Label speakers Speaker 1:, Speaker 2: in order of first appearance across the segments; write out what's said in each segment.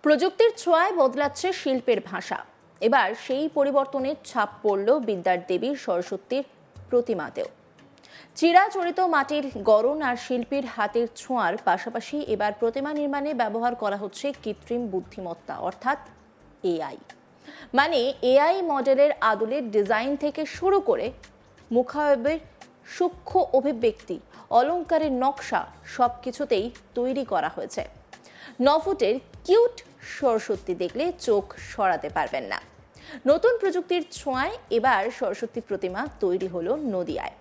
Speaker 1: প্রযুক্তির ছোঁয়ায় বদলাচ্ছে শিল্পের ভাষা। এবার সেই পরিবর্তনের ছাপ পড়ল বিদ্যার দেবী সরস্বতীর প্রতিমাতেও। চিরাচরিত মাটির গড়ন আর শিল্পীর হাতের ছোঁয়ার পাশাপাশি এবার প্রতিমা নির্মাণে ব্যবহার করা হচ্ছে কৃত্রিম বুদ্ধিমত্তা অর্থাৎ এআই। মানে এআই মডেলের আদলের ডিজাইন থেকে শুরু করে মুখাবয়বের সূক্ষ্ম অভিব্যক্তি, অলংকারের নকশা সবকিছুতেই তৈরি করা হয়েছে। 9 ফুটের কিউট সরস্বতী দেখলে চোখ সরাতে পারবেন না। নতুন প্রযুক্তির ছোঁয়ায় এবার সরস্বতী প্রতিমা তৈরি হলো নদিয়ায়।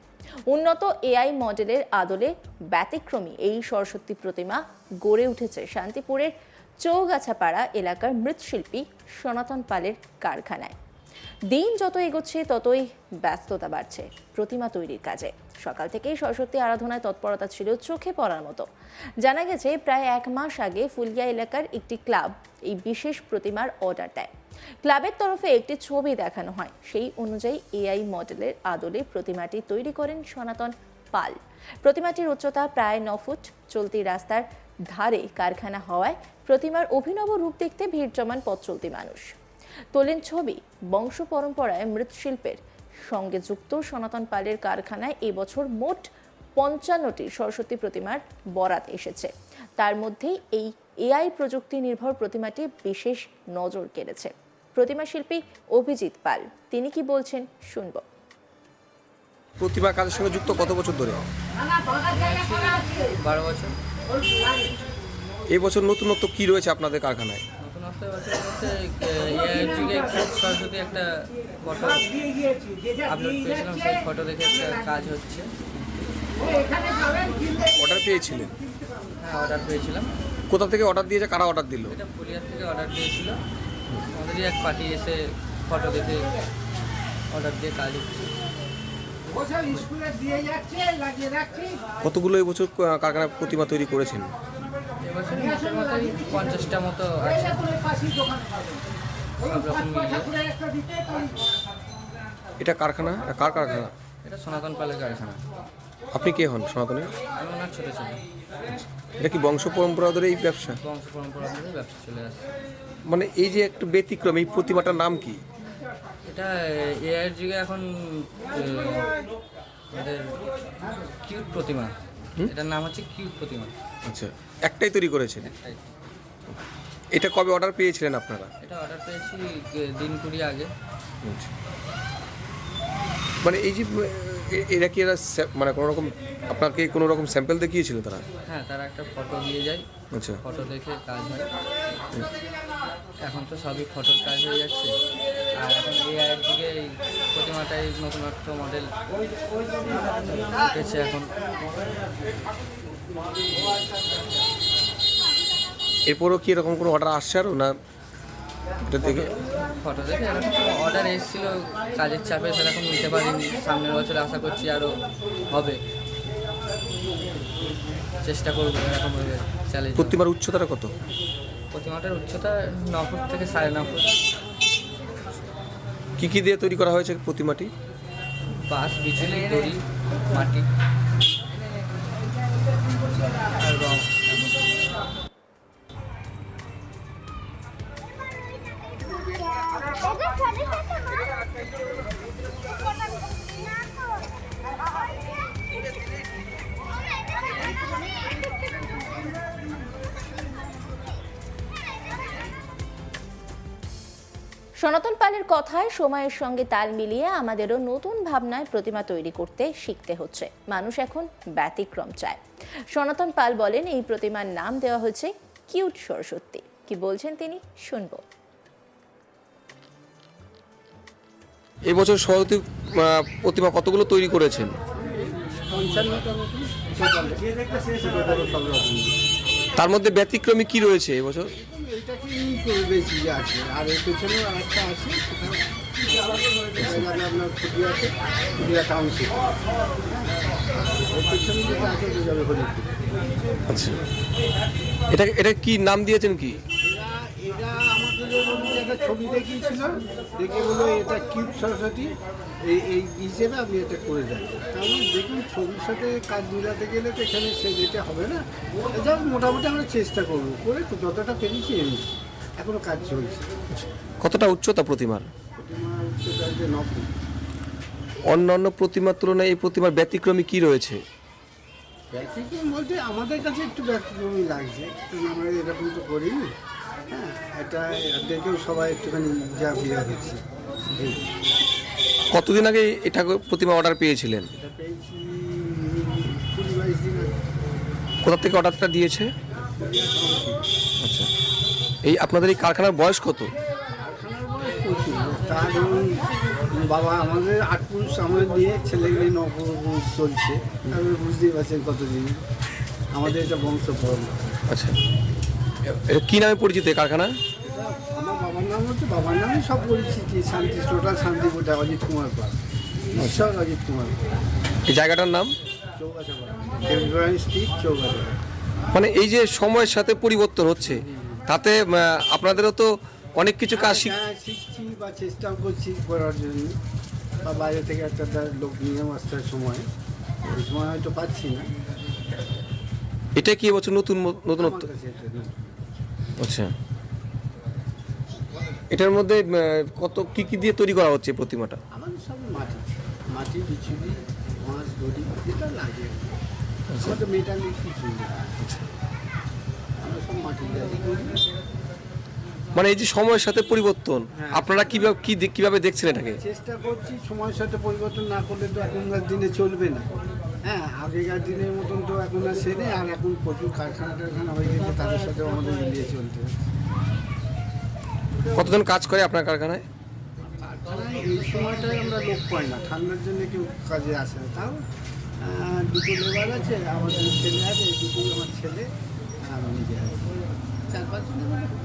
Speaker 1: উন্নত এআই মডেলের আদলে ব্যতিক্রমী এই সরস্বতী প্রতিমা গড়ে উঠেছে শান্তিপুরের চৌগাছাপাড়া এলাকার মৃৎশিল্পী সনাতন পালের কারখানায়। দিন যত এগোচ্ছে ততই ব্যস্ততা বাড়ছে প্রতিমা তৈরির কাজে। সকাল থেকেই সরস্বতী আরাধনায় তৎপরতা ছিল চোখে পড়ার মতো। জানা গেছে প্রায় 1 মাস আগে ফুলিয়া এলাকার একটি ক্লাব এই বিশেষ প্রতিমার অর্ডার দেয়। ক্লাবের তরফে একটি ছবি দেখানো হয়, সেই অনুযায়ী এআই মডেলের আদলে প্রতিমাটি তৈরি করেন সনাতন পাল। প্রতিমাটির উচ্চতা প্রায় 9 ফুট। চলতি রাস্তার ধারে কারখানা হওয়ায় প্রতিমার অভিনব রূপ দেখতে ভিড় জমান পথ চলতি মানুষ। তোলেন ছবি। বংশ পরম্পরায় মৃৎশিল্পের সঙ্গে যুক্ত সনাতন পালের কারখানায় এবছর মোট 55টি সরস্বতী প্রতিমার বরাত এসেছে। তার মধ্যেই এই এআই প্রযুক্তি নির্ভর প্রতিমাটি বিশেষ নজর কেড়েছে। প্রতিমা শিল্পী অভিজিৎ পাল তিনি কি বলছেন শুনব।
Speaker 2: প্রতিমা কাজের সঙ্গে যুক্ত কত বছর ধরে?
Speaker 3: 12 বছর।
Speaker 2: এই বছর নতুনত্ব কি রয়েছে আপনাদের কারখানায়?
Speaker 3: নতুনত্ব বছর বলতে এআই যুগে সরস্বতী একটা ফটো আপলোড করেছিলাম, সেই ফটো দেখে একটা কাজ হচ্ছে।
Speaker 2: অর্ডার পেয়েছিলেন?
Speaker 3: হ্যাঁ, অর্ডার পেয়েছিলাম।
Speaker 2: কোথা থেকে অর্ডার দিয়েছে, কারা অর্ডার দিল?
Speaker 3: এটা পুরুলিয়া থেকে অর্ডার দিয়েছিল। আমাদেরই এক পার্টি এসে ফটো দেখে অর্ডার দিয়ে কাজ হচ্ছে।
Speaker 2: কতগুলো এবছর কারখানায় প্রতিমা তৈরি করেছেন?
Speaker 3: এবছর মোটের মতোই 50টা মতো আছে, সব রকম মিলিয়ে।
Speaker 2: এটা কারখানা, কার কারখানা?
Speaker 3: এটা সনাতন পালের কারখানা।
Speaker 2: আপনি কে হন সনাতনের?
Speaker 3: আমি ওনার ছোটো ছেলে।
Speaker 2: এটা কি বংশ পরম্পরা ধরে এই ব্যবসা?
Speaker 3: বংশ পরম্পরা ধরে ব্যবসা চলে আসছে।
Speaker 2: মানে এই যে একটা ব্যতিক্রম, এই প্রতিমাটার নাম কি?
Speaker 3: এটা এআইয়ের যুগে এখন আমাদের কিউট প্রতিমা, এটার নাম হচ্ছে কিউট প্রতিমা।
Speaker 2: আচ্ছা, একটাই তৈরি করেছেন?
Speaker 3: একটাই।
Speaker 2: এটা কবে অর্ডার পেয়েছিলেন আপনারা?
Speaker 3: এটা অর্ডার পেয়েছি দিন 20 আগে।
Speaker 2: আচ্ছা। মানে এই যে এরা কি মানে কোনো রকম আপনাকে কোনো রকম স্যাম্পল দেখিয়েছিল তারা?
Speaker 3: হ্যাঁ, তারা একটা ফটো দিয়ে যায়।
Speaker 2: আচ্ছা।
Speaker 3: ফটো দেখে কাজ হয়। এখন তো সবই ফটোর কাজ হয়ে যাচ্ছে। আর এখন এআইয়ের দিকে এই প্রতিমাটাই নতুনত্ব মডেল উঠেছে এখন।
Speaker 2: এরপরও কি এরকম কোনো অর্ডার আসছে আরও না? এটা দেখে
Speaker 3: ফটো দেখে এরকম অর্ডার এসেছিল, কাজের চাপে সেরকম নিতে পারিনি। সামনের বছর আশা করছি আরও হবে, চেষ্টা করবো এরকমভাবে চ্যালেঞ্জ।
Speaker 2: প্রতিমার উচ্চতাটা কত?
Speaker 3: প্রতিমাটার উচ্চতা 9 ফুট থেকে 9.5 ফুট।
Speaker 2: কি কি দিয়ে তৈরি করা হয়েছে প্রতিমাটি?
Speaker 3: বাঁশ, বিচুলি, দড়ি, মাটি আর রং।
Speaker 1: সনাতন পালের কথায় সময়ের সঙ্গে তাল মিলিয়ে আমাদেরও নতুন ভাবনায় প্রতিমা তৈরি করতে শিখতে হচ্ছে। মানুষ এখন ব্যতিক্রম চায়। সনাতন পাল বলেন এই প্রতিমার নাম দেওয়া হয়েছে কিউট সরস্বতী। কি বলছেন তিনি শুনব।
Speaker 2: এই বছর সরস্বতী প্রতিমা কতগুলো তৈরি করেছেন? তার মধ্যে ব্যতিক্রমী কি রয়েছে এবছর?
Speaker 4: এটা কি বেশি আছে, আর এর পেছনেও আরেকটা আছে, সেটা আপনার ফুটিয়া টাউনশিপ। এর পেছনে যেটা আছে যাবে হরিপুর।
Speaker 2: আচ্ছা, এটা কি নাম দিয়েছেন কি?
Speaker 4: এরা আমাদের একটা ছবি দেখিয়েছিল, দেখে বলো এটা কিউট সরস্বতী, এই হিসেবে আমি এটা করে যাই। কারণ দেখুন ছবির সাথে কাজ মিলাতে গেলে তো এখানে সে যেতে হবে না। এটা মোটামুটি আমরা চেষ্টা করবো করে যতটা পেরেছি এনেছি। এখনো কাজ চলছে।
Speaker 2: কতটা উচ্চতা প্রতিমার?
Speaker 4: প্রতিমার উচ্চতা যে 90।
Speaker 2: অন্যান্য প্রতিমার তুলনায় এই প্রতিমার ব্যতিক্রমী কি রয়েছে?
Speaker 4: ব্যতিক্রম বলতে আমাদের কাছে একটু ব্যতিক্রমই লাগছে, কারণ আমরা এরকম তো করিনি। হ্যাঁ, এটা দেখেও সবাই একটুখানি যা বিয়ে হচ্ছে। এই
Speaker 2: কতদিন আগে এটা প্রতিমা অর্ডার পেয়েছিলেন?
Speaker 4: এটা পেয়েছি 20-22 দিন আগে।
Speaker 2: কোথা থেকে অর্ডারটা দিয়েছে? আচ্ছা, এই আপনাদের এই কারখানার বয়স কত?
Speaker 4: কারখানার বয়স প্রচুর। তা ধরুন বাবা আমাদের 8 পুরুষ আমাদের নিয়ে ছেলেগুলি 9 পুরুষ চলছে, তারপরে বুঝতেই পারছেন কতদিন আমাদের এটা বংশ পরম্পরা।
Speaker 2: আচ্ছা, এটা কী নামে পরিচিত এই কারখানা?
Speaker 4: এটা আমার বাবার নাম হচ্ছে, বাবার নামই সব পরিচিতি, শান্তি টোটাল শান্তিপুরটা অজিত কুমার পাল, ঈশ্বর অজিত কুমার পাল।
Speaker 2: এই জায়গাটার নাম?
Speaker 4: চৌগাছাপাড়া, দেবগ্রাম স্ট্রিট, চৌগাছাপাড়া।
Speaker 2: মানে এই যে সময়ের সাথে পরিবর্তন হচ্ছে, তাতে আপনাদেরও তো অনেক কিছু কাজ
Speaker 4: হ্যাঁ, শিখছি বা চেষ্টাও করছি করার জন্য, বা বাইরে থেকে একটা লোক নিয়ে আসার সময়, ওই সময় হয়তো পাচ্ছি না।
Speaker 2: এটা কি এবছর নতুনত্ব?
Speaker 4: আমার কাছে এটা নেই।
Speaker 2: আচ্ছা, এটার মধ্যে কত কি কি দিয়ে তৈরি করা হচ্ছে এই প্রতিমাটা?
Speaker 4: আমাদের সব মাটি বিচুলি, মাছ, দড়ি যেটা লাগে। আমাদের মেটালিক কিছু নেই, আমরা সব মাটি দিয়ে করি।
Speaker 2: মানে এই যে সময়ের সাথে পরিবর্তন,
Speaker 4: হ্যাঁ।
Speaker 2: আপনারা কিভাবে দেখছেন এটাকে?
Speaker 4: চেষ্টা করছি, সময়ের সাথে পরিবর্তন না করলে তো এখনকার দিনে চলবে না। হ্যাঁ, আগেকার দিনের মতন তো এখন আর সে নেই, আর এখন প্রচুর কারখানা টারখানা হয়ে গেছে, তাদের সাথেও আমাদের মিলিয়ে চলতে হবে।
Speaker 2: কতজন কাজ করে আপনার কারখানায়?
Speaker 4: কারখানায় এই সময়টায় আমরা লোক পাই না, ঠান্ডার জন্য কেউ কাজে আসে না। তাও দুটো লেবার আছে, আমার দুটো ছেলে আছে, দুটো আমার ছেলে আর আমি নিজে আছি, 4-5 জন লেবার আছে।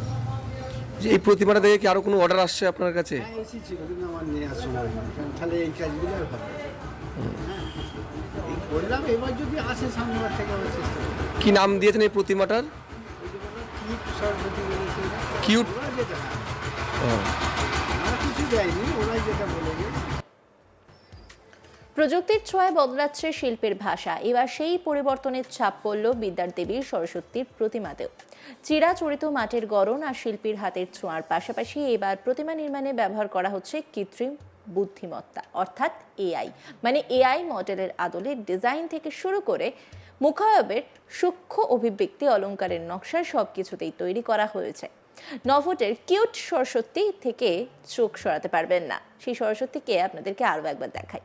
Speaker 2: যে এই প্রতিমাটা দেখে কি আরো কোনো অর্ডার আসছে আপনার কাছে?
Speaker 4: হ্যাঁ, এসেছিল, কিন্তু আমার নেওয়ার সময় নেই, কারণ তাহলে এই কাজগুলো আর হবে না। হ্যাঁ, এই করলাম, এবার যদি আসে সামনেবার থেকে আবার চেষ্টা করবো।
Speaker 2: কি নাম দিয়েছেন এই প্রতিমাটার?
Speaker 4: ওই যে বললাম, কিউট সরস্বতী বলেছে না?
Speaker 2: কিউট?
Speaker 4: ওরা যেটা, আমরা কিছু দেয়নি, ওরাই যেটা বলে গেছে।
Speaker 1: প্রযুক্তির ছোঁয়ায় বদলাচ্ছে শিল্পের ভাষা। এবার সেই পরিবর্তনের ছাপ পড়ল বিদ্যার দেবী সরস্বতীর প্রতিমাতেও। চিরাচরিত মাটির গড়ন আর শিল্পীর হাতের ছোঁয়ার পাশাপাশি এবার প্রতিমা নির্মাণে ব্যবহার করা হচ্ছে কৃত্রিম বুদ্ধিমত্তা, অর্থাৎ এআই। মানে এআই মডেলের আদলে ডিজাইন থেকে শুরু করে মুখাবয়বের সূক্ষ্ম অভিব্যক্তি, অলংকারের নকশা সবকিছুতেই তৈরি করা হয়েছে। নভোটের কিউট সরস্বতী থেকে চোখ সরাতে পারবেন না। সেই সরস্বতীকে আপনাদেরকে আরও একবার দেখাই।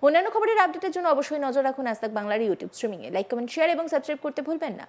Speaker 1: অন্যান্য খবরের আপডেটের জন্য অবশ্যই নজর রাখুন আজ তাক বাংলার ইউটিউব স্ট্রিমিংয়ে। লাইক, কমেন্ট, শেয়ার এবং সাবস্ক্রাইব করতে ভুলবেন না।